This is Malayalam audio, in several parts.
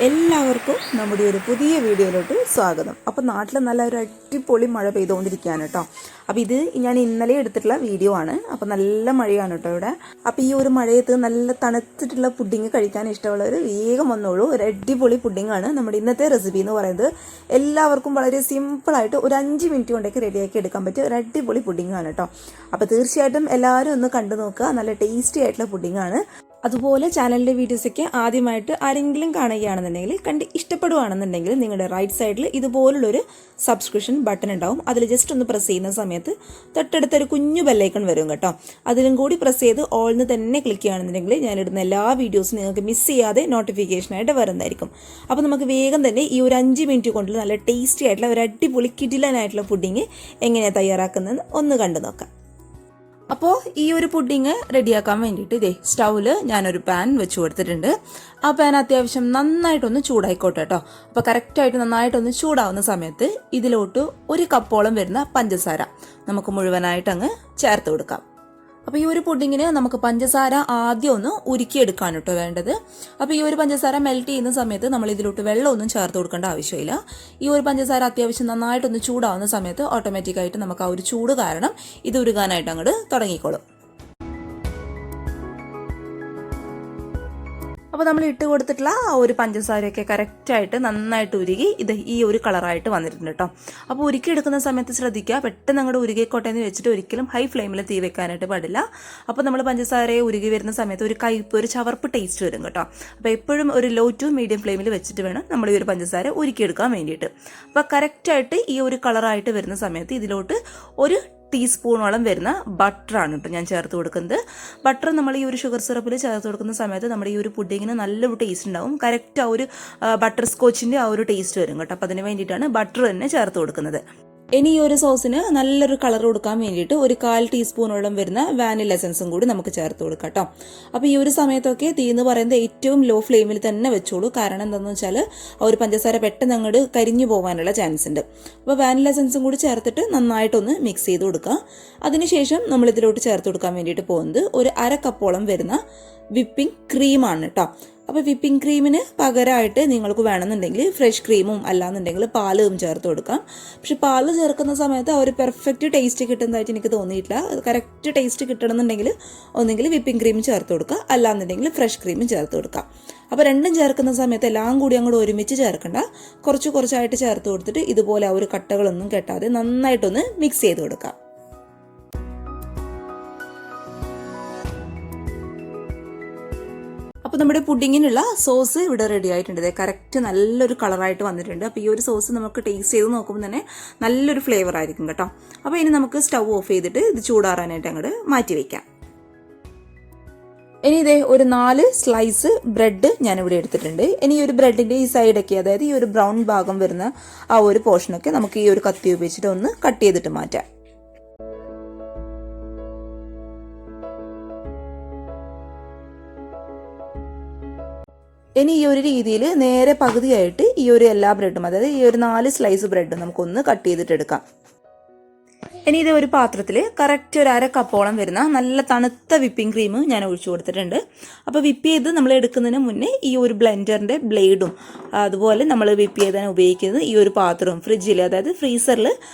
എല്ലാവർക്കും നമ്മുടെ ഒരു പുതിയ വീഡിയോയിലോട്ട് സ്വാഗതം. അപ്പോൾ നാട്ടിൽ നല്ല ഒരു അടിപൊളി മഴ പെയ്തുകൊണ്ടിരിക്കുകയാണ് കേട്ടോ. അപ്പോൾ ഇത് ഞാൻ ഇന്നലെ എടുത്തിട്ടുള്ള വീഡിയോ ആണ്. അപ്പോൾ നല്ല മഴയാണ് കേട്ടോ ഇവിടെ. അപ്പോൾ ഈ ഒരു മഴയത്ത് നല്ല തണുത്തിട്ടുള്ള പുഡിങ് കഴിക്കാൻ ഇഷ്ടമുള്ളവർ വേഗം വന്നോളൂ. ഒരു അടിപൊളി പുഡിങ്ങാണ് നമ്മുടെ ഇന്നത്തെ റെസിപ്പി എന്ന് പറയുന്നത്. എല്ലാവർക്കും വളരെ സിമ്പിളായിട്ട് ഒരു 5 മിനിറ്റ് കൊണ്ടൊക്കെ റെഡിയാക്കി എടുക്കാൻ പറ്റിയ ഒരു അടിപൊളി പുഡിങ്ങാണ് കേട്ടോ. അപ്പോൾ തീർച്ചയായിട്ടും എല്ലാവരും ഒന്ന് കണ്ടു നോക്കുക. നല്ല ടേസ്റ്റി ആയിട്ടുള്ള പുഡിങ്ങാണ്. അതുപോലെ ചാനലിൻ്റെ വീഡിയോസൊക്കെ ആദ്യമായിട്ട് ആരെങ്കിലും കാണുകയാണെന്നുണ്ടെങ്കിൽ കണ്ട് ഇഷ്ടപ്പെടുകയാണെന്നുണ്ടെങ്കിൽ നിങ്ങളുടെ റൈറ്റ് സൈഡിൽ ഇതുപോലുള്ളൊരു സബ്സ്ക്രിപ്ഷൻ ബട്ടൺ ഉണ്ടാവും. അതിൽ ജസ്റ്റ് ഒന്ന് പ്രസ് ചെയ്യുന്ന സമയത്ത് തൊട്ടടുത്തൊരു കുഞ്ഞു ബെല്ലൈക്കൺ വരും കേട്ടോ. അതിലും കൂടി പ്രസ് ചെയ്ത് ഓൾന്ന് തന്നെ ക്ലിക്ക് ചെയ്യുകയാണെന്നുണ്ടെങ്കിൽ ഞാനിടുന്ന എല്ലാ വീഡിയോസും നിങ്ങൾക്ക് മിസ് ചെയ്യാതെ നോട്ടിഫിക്കേഷനായിട്ട് വരുന്നതായിരിക്കും. അപ്പോൾ നമുക്ക് വേഗം തന്നെ ഈ ഒരു 5 മിനിറ്റ് കൊണ്ട് നല്ല ടേസ്റ്റി ആയിട്ടുള്ള ഒരു അടിപൊളി കിടിലനായിട്ടുള്ള പുഡിങ് എങ്ങനെയാണ് തയ്യാറാക്കുന്നതെന്ന് ഒന്ന് കണ്ടു നോക്കാം. അപ്പോൾ ഈ ഒരു പുഡിങ് റെഡിയാക്കാൻ വേണ്ടിയിട്ട് ഇതേ സ്റ്റൗവിൽ ഞാനൊരു പാൻ വെച്ച് കൊടുത്തിട്ടുണ്ട്. ആ പാൻ അത്യാവശ്യം നന്നായിട്ടൊന്ന് ചൂടായിക്കോട്ടെ കേട്ടോ. അപ്പോൾ കറക്റ്റായിട്ട് നന്നായിട്ടൊന്ന് ചൂടാവുന്ന സമയത്ത് ഇതിലോട്ട് 1 കപ്പോളം വരുന്ന പഞ്ചസാര നമുക്ക് മുഴുവനായിട്ട് അങ്ങ് ചേർത്ത് കൊടുക്കാം. അപ്പോൾ ഈ ഒരു പുഡിങ്ങിന് നമുക്ക് പഞ്ചസാര ആദ്യം ഒന്ന് ഉരുക്കിയെടുക്കാൻ കേട്ടോ വേണ്ടത്. അപ്പോൾ ഈ ഒരു പഞ്ചസാര മെൽറ്റ് ചെയ്യുന്ന സമയത്ത് നമ്മൾ ഇതിലോട്ട് വെള്ളമൊന്നും ചേർത്ത് കൊടുക്കേണ്ട ആവശ്യമില്ല. ഈ ഒരു പഞ്ചസാര അത്യാവശ്യം നന്നായിട്ടൊന്ന് ചൂടാവുന്ന സമയത്ത് ഓട്ടോമാറ്റിക്കായിട്ട് നമുക്ക് ആ ഒരു ചൂട് കാരണം ഇത് ഉരുകാനായിട്ട് അങ്ങോട്ട് തുടങ്ങിക്കോളും. അപ്പോൾ നമ്മൾ ഇട്ട് കൊടുത്തിട്ടുള്ള ആ ഒരു പഞ്ചസാരയൊക്കെ കറക്റ്റായിട്ട് നന്നായിട്ട് ഉരുകി ഇത് ഈ ഒരു കളറായിട്ട് വന്നിട്ടുണ്ട് കേട്ടോ. അപ്പോൾ ഉരുക്കി എടുക്കുന്ന സമയത്ത് ശ്രദ്ധിക്കുക, പെട്ടെന്ന് അങ്ങോട്ട് ഉരുകിക്കോട്ടെ എന്ന് വെച്ചിട്ട് ഒരിക്കലും ഹൈ ഫ്ലെയിമിൽ തീ വെക്കാനായിട്ട് പാടില്ല. അപ്പോൾ നമ്മൾ പഞ്ചസാരയെ ഉരുകി വരുന്ന സമയത്ത് ഒരു കയ്പ്പ്, ഒരു ചവർപ്പ് ടേസ്റ്റ് വരും കേട്ടോ. അപ്പോൾ എപ്പോഴും ഒരു ലോ ടു മീഡിയം ഫ്ലെയിമിൽ വെച്ചിട്ട് വേണം നമ്മൾ ഈ ഒരു പഞ്ചസാര ഉരുക്കിയെടുക്കാൻ വേണ്ടിയിട്ട്. അപ്പോൾ കറക്റ്റായിട്ട് ഈ ഒരു കളറായിട്ട് വരുന്ന സമയത്ത് ഇതിലോട്ട് 1 ടീസ്പൂണോളം വരുന്ന ബട്ടറാണ് കേട്ടോ ഞാൻ ചേർത്ത് കൊടുക്കുന്നത്. ബട്ടർ നമ്മൾ ഈ ഒരു ഷുഗർ സിറപ്പിൽ ചേർത്ത് കൊടുക്കുന്ന സമയത്ത് നമ്മുടെ ഈ ഒരു പുഡിങ്ങിന് നല്ലൊരു ടേസ്റ്റ് ഉണ്ടാവും. കറക്റ്റ് ആ ഒരു ബട്ടർ സ്കോച്ചിൻ്റെ ആ ഒരു ടേസ്റ്റ് വരും കേട്ടോ. അപ്പോൾ അതിന് വേണ്ടിയിട്ടാണ് ബട്ടർ തന്നെ ചേർത്ത് കൊടുക്കുന്നത്. ഇനി ഈ ഒരു സോസിന് നല്ലൊരു കളർ കൊടുക്കാൻ വേണ്ടിയിട്ട് 1/4 ടീസ്പൂണോളം വരുന്ന വാനില എസൻസും കൂടി നമുക്ക് ചേർത്ത് കൊടുക്കാം കേട്ടോ. അപ്പോൾ ഈ ഒരു സമയത്തൊക്കെ തീ എന്ന് പറയുന്നത് ഏറ്റവും ലോ ഫ്ലെയിമിൽ തന്നെ വെച്ചോളൂ. കാരണം എന്താണെന്ന് വെച്ചാൽ ആ ഒരു പഞ്ചസാര പെട്ടെന്ന് അങ്ങോട്ട് കരിഞ്ഞു പോകാനുള്ള ചാൻസ് ഉണ്ട്. അപ്പോൾ വാനില എസൻസും കൂടി ചേർത്തിട്ട് നന്നായിട്ടൊന്ന് മിക്സ് ചെയ്ത് കൊടുക്കുക. അതിനുശേഷം നമ്മൾ ഇതിലോട്ട് ചേർത്ത് കൊടുക്കാൻ വേണ്ടിയിട്ട് പോകുന്നത് 1/2 കപ്പോളം വരുന്ന വിപ്പിംഗ് ക്രീമാണ് കേട്ടോ. അപ്പോൾ വിപ്പിംഗ് ക്രീമിന് പകരമായിട്ട് നിങ്ങൾക്ക് വേണമെന്നുണ്ടെങ്കിൽ ഫ്രഷ് ക്രീമും അല്ലാന്നുണ്ടെങ്കിൽ പാലും ചേർത്ത് കൊടുക്കാം. പക്ഷെ പാല് ചേർക്കുന്ന സമയത്ത് ആ ഒരു പെർഫെക്റ്റ് ടേസ്റ്റ് കിട്ടുന്നതായിട്ട് എനിക്ക് തോന്നിയിട്ടില്ല. കറക്റ്റ് ടേസ്റ്റ് കിട്ടണമെന്നുണ്ടെങ്കിൽ ഒന്നെങ്കിൽ വിപ്പിംഗ് ക്രീം ചേർത്ത് കൊടുക്കുക, അല്ലാന്നുണ്ടെങ്കിൽ ഫ്രഷ് ക്രീമും ചേർത്ത് കൊടുക്കാം. അപ്പോൾ രണ്ടും ചേർക്കുന്ന സമയത്ത് എല്ലാം കൂടി അങ്ങോട്ട് ഒരുമിച്ച് ചേർക്കണ്ട, കുറച്ചായിട്ട് ചേർത്ത് കൊടുത്തിട്ട് ഇതുപോലെ ആ ഒരു കട്ടകളൊന്നും കെട്ടാതെ നന്നായിട്ടൊന്ന് മിക്സ് ചെയ്ത് കൊടുക്കാം. അപ്പോൾ നമ്മുടെ പുഡിങ്ങിനുള്ള സോസ് ഇവിടെ റെഡി ആയിട്ടുണ്ട്. കറക്റ്റ് നല്ലൊരു കളറായിട്ട് വന്നിട്ടുണ്ട്. അപ്പോൾ ഈ ഒരു സോസ് നമുക്ക് ടേസ്റ്റ് ചെയ്ത് നോക്കുമ്പോൾ തന്നെ നല്ലൊരു ഫ്ലേവർ ആയിരിക്കും കേട്ടോ. അപ്പോൾ ഇനി നമുക്ക് സ്റ്റൗ ഓഫ് ചെയ്തിട്ട് ഇത് ചൂടാറാനായിട്ട് അങ്ങോട്ട് മാറ്റി വയ്ക്കാം. ഇനി ഇതേ ഒരു 4 സ്ലൈസ് ബ്രെഡ് ഞാനിവിടെ എടുത്തിട്ടുണ്ട്. ഇനി ഈ ഒരു ബ്രെഡിൻ്റെ ഈ സൈഡൊക്കെ, അതായത് ഈ ഒരു ബ്രൗൺ ഭാഗം വരുന്ന ആ ഒരു പോർഷനൊക്കെ നമുക്ക് ഈ ഒരു കത്തി ഉപയോഗിച്ചിട്ട് ഒന്ന് കട്ട് ചെയ്തിട്ട് മാറ്റാം. ഇനി ഈ ഒരു രീതിയിൽ നേരെ പകുതിയായിട്ട് ഈ ഒരു എല്ലാ ബ്രെഡും, അതായത് ഈ ഒരു 4 സ്ലൈസ് ബ്രെഡും നമുക്കൊന്ന് കട്ട് ചെയ്തിട്ട് എടുക്കാം. ഇനി ഇത് ഒരു പാത്രത്തിൽ കറക്റ്റ് ഒരു 1/2 കപ്പോളം വരുന്ന നല്ല തണുത്ത വിപ്പിംഗ് ക്രീം ഞാൻ ഒഴിച്ചു കൊടുത്തിട്ടുണ്ട്. അപ്പോൾ വിപ്പ് ചെയ്ത് നമ്മൾ എടുക്കുന്നതിന് മുന്നേ ഈ ഒരു ബ്ലെൻഡറിൻ്റെ ബ്ലേഡും അതുപോലെ നമ്മൾ വിപ്പ് ചെയ്താൻ ഉപയോഗിക്കുന്നത് ഈ ഒരു പാത്രവും ഫ്രിഡ്ജിൽ, അതായത് ഫ്രീസറിൽ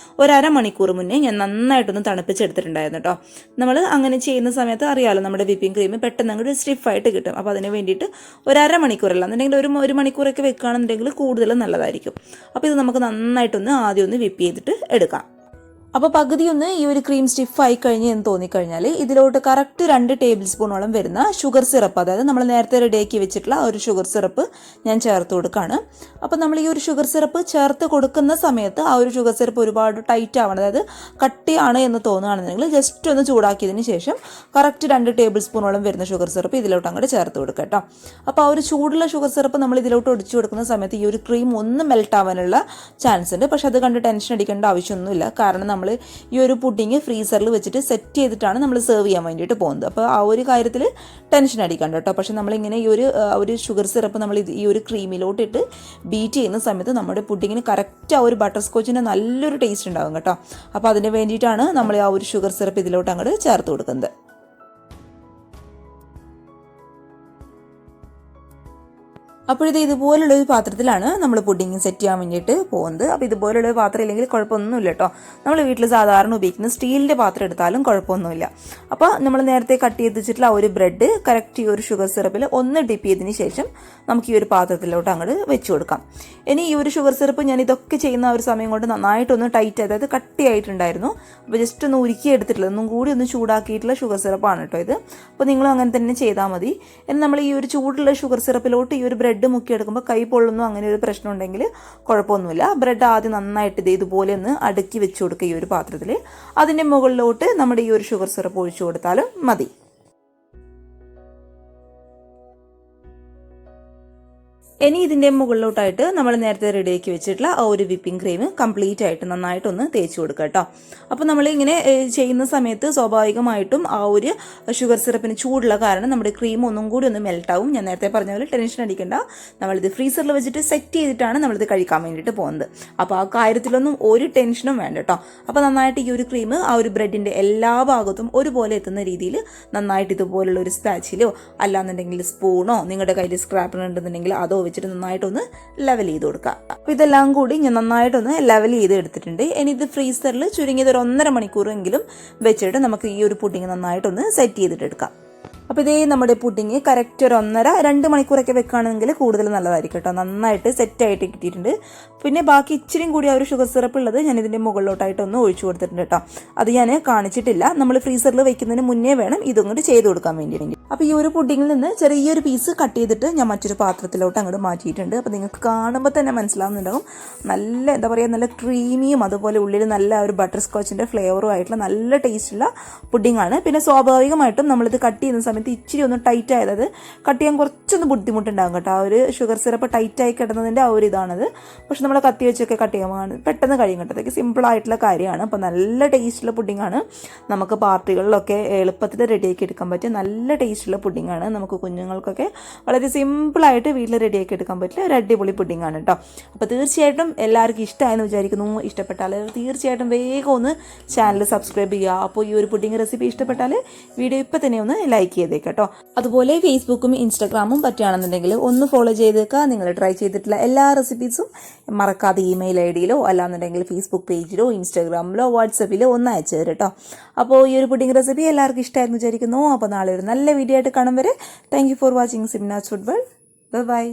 1/2 മണിക്കൂർ മുന്നേ ഞാൻ നന്നായിട്ടൊന്ന് തണുപ്പിച്ചെടുത്തിട്ടുണ്ടായിരുന്നു കേട്ടോ. നമ്മൾ അങ്ങനെ ചെയ്യുന്ന സമയത്ത് അറിയാമല്ലോ, നമ്മുടെ വിപ്പിംഗ് ക്രീം പെട്ടെന്ന് അങ്ങോട്ട് സ്റ്റിഫായിട്ട് കിട്ടും. അപ്പോൾ അതിന് വേണ്ടിയിട്ട് 1/2 മണിക്കൂറല്ല എന്നുണ്ടെങ്കിൽ ഒരു മണിക്കൂറൊക്കെ വെക്കുകയാണെന്നുണ്ടെങ്കിൽ കൂടുതൽ നല്ലതായിരിക്കും. അപ്പോൾ ഇത് നമുക്ക് നന്നായിട്ടൊന്ന് ആദ്യം ഒന്ന് വിപ്പ് ചെയ്തിട്ട് എടുക്കാം. അപ്പോൾ പകുതിയൊന്ന് ഈ ഒരു ക്രീം സ്റ്റിഫായി കഴിഞ്ഞ് എന്ന് തോന്നിക്കഴിഞ്ഞാൽ ഇതിലോട്ട് കറക്റ്റ് 2 ടേബിൾ സ്പൂണോളം വരുന്ന ഷുഗർ സിറപ്പ്, അതായത് നമ്മൾ നേരത്തെ റെഡിയാക്കി വെച്ചിട്ടുള്ള ഒരു ഷുഗർ സിറപ്പ് ഞാൻ ചേർത്ത് കൊടുക്കുകയാണ്. അപ്പോൾ നമ്മൾ ഈ ഒരു ഷുഗർ സിറപ്പ് ചേർത്ത് കൊടുക്കുന്ന സമയത്ത് ആ ഒരു ഷുഗർ സിറപ്പ് ഒരുപാട് ടൈറ്റ് ആവണം, അതായത് കട്ടിയാണ് എന്ന് തോന്നുകയാണെന്നുണ്ടെങ്കിൽ ജസ്റ്റ് ഒന്ന് ചൂടാക്കിയതിന് ശേഷം കറക്റ്റ് 2 ടേബിൾ സ്പൂണോളം വരുന്ന ഷുഗർ സിറപ്പ് ഇതിലോട്ട് അങ്ങോട്ട് ചേർത്ത് കൊടുക്കുക കേട്ടോ. അപ്പോൾ ആ ഒരു ചൂടുള്ള ഷുഗർ സിറപ്പ് നമ്മൾ ഇതിലോട്ട് ഒടിച്ചു കൊടുക്കുന്ന സമയത്ത് ഈ ഒരു ക്രീം ഒന്ന് മെൽറ്റ് ആവാനുള്ള ചാൻസ് ഉണ്ട്. പക്ഷെ അത് കണ്ട് ടെൻഷൻ അടിക്കേണ്ട ആവശ്യമൊന്നുമില്ല. കാരണം നമ്മൾ ഈ ഒരു പുഡിങ് ഫ്രീസറിൽ വെച്ചിട്ട് സെറ്റ് ചെയ്തിട്ടാണ് നമ്മൾ സെർവ് ചെയ്യാൻ വേണ്ടിയിട്ട് പോകുന്നത്. അപ്പോൾ ആ ഒരു കാര്യത്തിൽ ടെൻഷൻ അടിക്കണ്ട കേട്ടോ. പക്ഷെ നമ്മളിങ്ങനെ ഈ ഒരു ഷുഗർ സിറപ്പ് നമ്മൾ ഈ ഒരു ക്രീമിലോട്ടിട്ട് ബീറ്റ് ചെയ്യുന്ന സമയത്ത് നമ്മുടെ പുഡിങ്ങിന് കറക്റ്റ് ആ ഒരു ബട്ടർ സ്കോച്ചിൻ്റെ നല്ലൊരു ടേസ്റ്റ് ഉണ്ടാകും കേട്ടോ. അപ്പോൾ അതിന് വേണ്ടിയിട്ടാണ് നമ്മൾ ആ ഒരു ഷുഗർ സിറപ്പ് ഇതിലോട്ട് അങ്ങോട്ട് ചേർത്ത് കൊടുക്കുന്നത്. അപ്പോൾ ഇത് ഇതുപോലുള്ളൊരു പാത്രത്തിലാണ് നമ്മൾ പുഡിങ് സെറ്റ് ചെയ്യാൻ വേണ്ടിയിട്ട് പോകുന്നത്. അപ്പോൾ ഇതുപോലുള്ളൊരു പാത്രം ഇല്ലെങ്കിൽ കുഴപ്പമൊന്നുമില്ല കേട്ടോ. നമ്മൾ വീട്ടിൽ സാധാരണ ഉപയോഗിക്കുന്ന സ്റ്റീലിൻ്റെ പാത്രം എടുത്താലും കുഴപ്പമൊന്നുമില്ല. അപ്പോൾ നമ്മൾ നേരത്തെ കട്ട് ചെയ്ത് വെച്ചിട്ടുള്ള ആ ഒരു ബ്രെഡ് കറക്റ്റ് ഈ ഒരു ഷുഗർ സിറപ്പിൽ ഒന്ന് ഡിപ്പ് ചെയ്തതിന് ശേഷം നമുക്ക് ഈ ഒരു പാത്രത്തിലോട്ട് അങ്ങോട്ട് വെച്ച് കൊടുക്കാം. ഇനി ഈ ഒരു ഷുഗർ സിറപ്പ് ഞാൻ ഇതൊക്കെ ചെയ്യുന്ന ഒരു സമയം കൊണ്ട് നന്നായിട്ടൊന്ന് ടൈറ്റ്, അതായത് കട്ടിയായിട്ടുണ്ടായിരുന്നു. അപ്പോൾ ജസ്റ്റ് ഒന്ന് ഉരുക്കി എടുത്തിട്ടുള്ള ഒന്നും കൂടി ഒന്ന് ചൂടാക്കിയിട്ടുള്ള ഷുഗർ സിറപ്പാണ് കേട്ടോ ഇത്. അപ്പോൾ നിങ്ങളും അങ്ങനെ തന്നെ ചെയ്താൽ മതി. ഇനി നമ്മൾ ഈ ഒരു ചൂടുള്ള ഷുഗർ സിറപ്പിലോട്ട് ഈ ഒരു ബ്രെഡ് മുക്കിയെടുക്കുമ്പോൾ കൈ പൊള്ളുന്നു അങ്ങനെ ഒരു പ്രശ്നം ഉണ്ടെങ്കിൽ കുഴപ്പമൊന്നുമില്ല. ബ്രെഡ് ആദ്യം നന്നായിട്ട് ഇതുപോലെ ഒന്ന് അടുക്കി വെച്ച് കൊടുക്കുക ഈ ഒരു പാത്രത്തിൽ. അതിൻ്റെ മുകളിലോട്ട് നമ്മുടെ ഈ ഒരു ഷുഗർ സിറപ്പ് ഒഴിച്ചു കൊടുത്താലും മതി. ഇനി ഇതിൻ്റെ മുകളിലോട്ടായിട്ട് നമ്മൾ നേരത്തെ റെഡിയാക്കി വെച്ചിട്ടുള്ള ആ ഒരു വിപ്പിംഗ് ക്രീം കംപ്ലീറ്റ് ആയിട്ട് നന്നായിട്ടൊന്ന് തേച്ച് കൊടുക്കുക കേട്ടോ. അപ്പോൾ നമ്മൾ ഇങ്ങനെ ചെയ്യുന്ന സമയത്ത് സ്വാഭാവികമായിട്ടും ആ ഒരു ഷുഗർ സിറപ്പിന് ചൂടുള്ള കാരണം നമ്മുടെ ക്രീം ഒന്നും കൂടി ഒന്ന് മെൽട്ടാവും. ഞാൻ നേരത്തെ പറഞ്ഞ പോലെ ടെൻഷൻ അടിക്കേണ്ട, നമ്മളിത് ഫ്രീസറിൽ വെച്ചിട്ട് സെറ്റ് ചെയ്തിട്ടാണ് നമ്മളിത് കഴിക്കാൻ വേണ്ടിയിട്ട് പോകുന്നത്. അപ്പോൾ ആ കാര്യത്തിലൊന്നും ഒരു ടെൻഷനും വേണ്ട കേട്ടോ. അപ്പോൾ നന്നായിട്ട് ഈ ഒരു ക്രീം ആ ഒരു ബ്രെഡിൻ്റെ എല്ലാ ഭാഗത്തും ഒരുപോലെ എത്തുന്ന രീതിയിൽ നന്നായിട്ട് ഇതുപോലുള്ള ഒരു സ്പാച്ചിലോ അല്ലാന്നുണ്ടെങ്കിൽ സ്പൂണോ നിങ്ങളുടെ കയ്യിൽ സ്ക്രാപ്പർ ഉണ്ടെന്നുണ്ടെങ്കിൽ അതോ വെച്ചിട്ട് നന്നായിട്ടൊന്ന് ലെവൽ ചെയ്ത് കൊടുക്കുക. അപ്പോൾ ഇതെല്ലാം കൂടി ഞാൻ നന്നായിട്ടൊന്ന് ലെവൽ ചെയ്ത് എടുത്തിട്ടുണ്ട്. ഇനി ഇത് ഫ്രീസറിൽ ചുരുങ്ങിയത് ഒരു 1.5 മണിക്കൂറെങ്കിലും വെച്ചിട്ട് നമുക്ക് ഈ ഒരു പുഡിങ് നന്നായിട്ടൊന്ന് സെറ്റ് ചെയ്തിട്ട് എടുക്കാം. അപ്പോൾ ഇതേ നമ്മുടെ പുഡിങ് കറക്റ്റ് ഒരു 1.5-2 മണിക്കൂറൊക്കെ വെക്കുകയാണെങ്കിൽ കൂടുതൽ നല്ലതായിരിക്കും കേട്ടോ. നന്നായിട്ട് സെറ്റായിട്ട് കിട്ടിയിട്ടുണ്ട്. പിന്നെ ബാക്കി ഇച്ചിരിയും കൂടി ആ ഒരു ഷുഗർ സിറപ്പ് ഉള്ളത് ഞാൻ ഇതിൻ്റെ മുകളിലോട്ടായിട്ട് ഒന്ന് ഒഴിച്ചു കൊടുത്തിട്ടുണ്ട് കേട്ടോ. അത് ഞാൻ കാണിച്ചിട്ടില്ല. നമ്മൾ ഫ്രീസറിൽ വെക്കുന്നതിന് മുന്നേ വേണം ഇതും കൂടി ചെയ്ത് കൊടുക്കാൻ വേണ്ടിയിട്ട്. അപ്പോൾ ഈ ഒരു പുഡിങ്ങിൽ നിന്ന് ചെറിയൊരു പീസ് കട്ട് ചെയ്തിട്ട് ഞാൻ മറ്റൊരു പാത്രത്തിലോട്ട് അങ്ങോട്ട് മാറ്റിയിട്ടുണ്ട്. അപ്പോൾ നിങ്ങൾക്ക് കാണുമ്പോൾ തന്നെ മനസ്സിലാവുന്നുണ്ടാകും നല്ല എന്താ പറയുക, നല്ല ക്രീമിയും അതുപോലെ ഉള്ളിൽ നല്ല ഒരു ബട്ടർ സ്കോച്ചിൻ്റെ ഫ്ലേവറും ആയിട്ടുള്ള നല്ല ടേസ്റ്റുള്ള പുഡിങ്ങാണ്. പിന്നെ സ്വാഭാവികമായിട്ടും നമ്മളിത് കട്ട് ചെയ്യുന്ന സമയത്ത് ഇച്ചിരി ഒന്ന് ടൈറ്റ് ആയത് കട്ട് ചെയ്യാൻ കുറച്ചൊന്ന് ബുദ്ധിമുട്ടുണ്ടാകും കേട്ടോ. ആ ഒരു ഷുഗർ സിറപ്പ് ടൈറ്റായി കിടന്നതിൻ്റെ ആ ഒരു ഇതാണത്. പക്ഷെ നമ്മൾ കത്തി വെച്ചൊക്കെ കട്ട് ചെയ്യുമ്പോൾ പെട്ടെന്ന് കഴിയും കേട്ടോ. അതൊക്കെ സിമ്പിളായിട്ടുള്ള കാര്യമാണ്. അപ്പോൾ നല്ല ടേസ്റ്റുള്ള പുഡിങ്ങാണ്. നമുക്ക് പാർട്ടികളിലൊക്കെ എളുപ്പത്തിൽ റെഡിയാക്കി എടുക്കാൻ പറ്റിയ നല്ല ടേസ്റ്റുള്ള പുഡിങ്ങാണ്. നമുക്ക് കുഞ്ഞുങ്ങൾക്കൊക്കെ വളരെ സിമ്പിളായിട്ട് വീട്ടിൽ റെഡിയാക്കി എടുക്കാൻ പറ്റിയ ഒരു അടിപൊളി പുഡിങ്ങാണ് കേട്ടോ. അപ്പോൾ തീർച്ചയായിട്ടും എല്ലാവർക്കും ഇഷ്ടമായെന്ന് വിചാരിക്കുന്നു. ഇഷ്ടപ്പെട്ടാൽ തീർച്ചയായിട്ടും വേഗം ഒന്ന് ചാനൽ സബ്സ്ക്രൈബ് ചെയ്യുക. അപ്പോൾ ഈ ഒരു പുഡിങ് റെസിപ്പി ഇഷ്ടപ്പെട്ടാൽ വീഡിയോ ഇപ്പോൾ തന്നെ ഒന്ന് ലൈക്ക് ചെയ്തേക്കാം കേട്ടോ. അതുപോലെ ഫേസ്ബുക്കും ഇൻസ്റ്റാഗ്രാമും പറ്റുകയാണെന്നുണ്ടെങ്കിൽ ഒന്ന് ഫോളോ ചെയ്തേക്കുക. നിങ്ങൾ ട്രൈ ചെയ്തിട്ടുള്ള എല്ലാ റെസിപ്പീസും മറക്കാതെ ഇമെയിൽ ഐഡിയിലോ അല്ലാന്നുണ്ടെങ്കിൽ ഫേസ്ബുക്ക് പേജിലോ ഇൻസ്റ്റാഗ്രാമിലോ വാട്സപ്പിലോ ഒന്ന് അയച്ചു തരും കേട്ടോ. അപ്പോൾ ഈ ഒരു പുഡിങ് റെസിപ്പി എല്ലാവർക്കും ഇഷ്ടമായിരുന്നു വിചാരിക്കുന്നു. അപ്പോൾ നാളെ ഒരു നല്ല വീഡിയോ ആയിട്ട് കാണും വരെ thank you for watching Simna's food world. By.